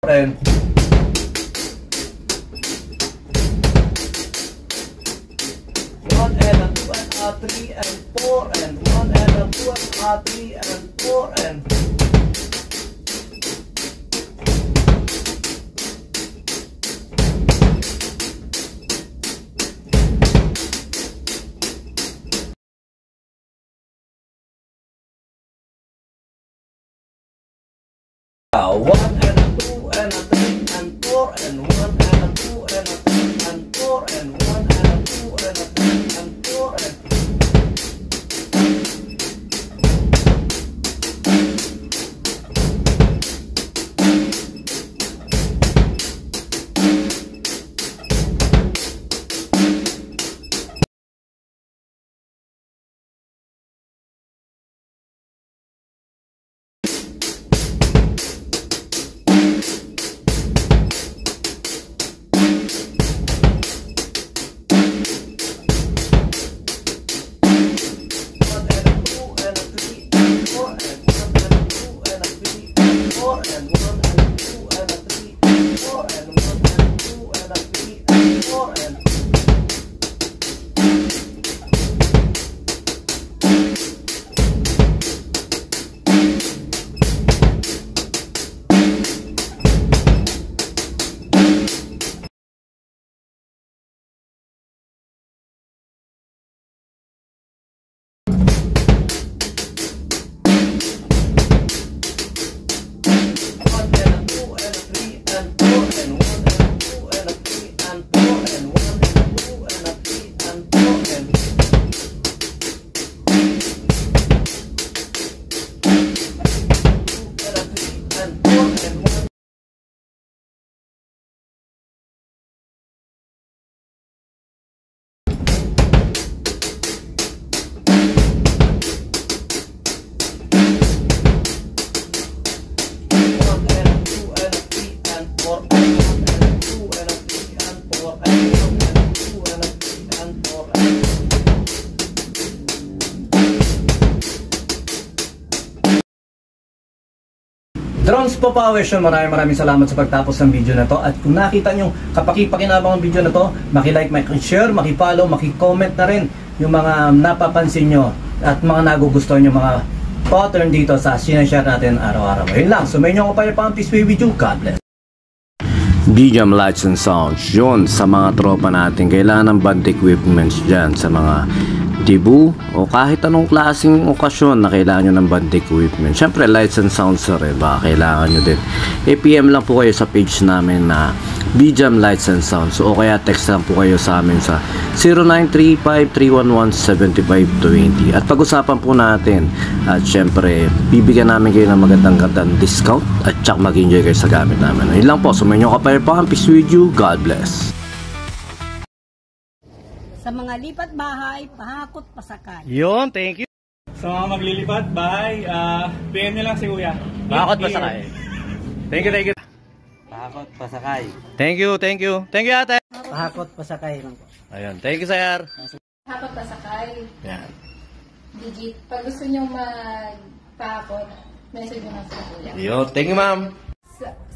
and 1 and a 2 and a 3 and 4 and 1 and a 2 and a 3 and 4 and 1 and a 2 and a 3 and 4 and 1 and a 2 and a 3 and 4 and 1 and a 2 and a 3 and 4 and Drones po Powers, maraming salamat sa pagtapos ng video na to. At kung nakita nyo kapakipakinabang ang video na to, maki-like, maki-share, maki-follow, maki-comment na rin yung mga napapansin nyo at mga nagugustuhan nyo mga pattern dito sa sinashare natin araw-araw. Yun lang, sumayin nyo ako pa yung peace be with you. God bless. BJAM Lights and Sounds, yun sa mga tropa natin kailangan ng band equipments dyan sa mga debut o kahit anong klaseng okasyon na kailangan nyo ng band equipment. Syempre lights and sounds rin baka kailangan nyo din. PM lang po kayo sa page namin na BJAM Lights and Sounds o kaya text lang po kayo sa amin sa 0935-311-7520 at pag-usapan po natin at syempre bibigyan namin kayo ng magandang discount at tsak mag-enjoy kayo sa gamit namin. Yun lang po, sumayin nyo kapayapaan. Peace with you. God bless. Sa mga lipat bahay, pahakot pasakay. Yun, thank you. Sa mga maglilipat bahay, PM nyo lang si Kuya. Pahakot pasakay. Thank you. Pahakot pasakay. Thank you ate. Pahakot pasakay lang po. Ayun, thank you sir. Pahakot pasakay. Yan. Digit. Pag gusto nyo magpahakot, message nyo lang sa Kuya. Yo, thank you ma'am.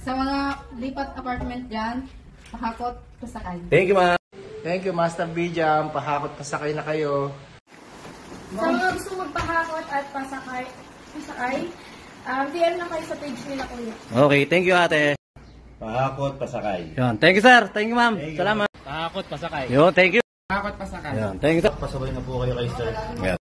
Sa mga lipat apartment dyan, pahakot pasakay. Thank you ma'am. Thank you, Master BJAM. Pahakot pasakay na kayo. Sa mga gusto magpahakot at pasakay, DM lang kayo sa page nila Kuya. Okay, thank you ate. Pahakot pasakay. Yun, thank you sir. Thank you ma'am. Salamat. Pahakot pasakay. Yo, thank you. Pahakot pasakay. Yun, thank you sir. Pasabay na po kayo kay sir. Yan.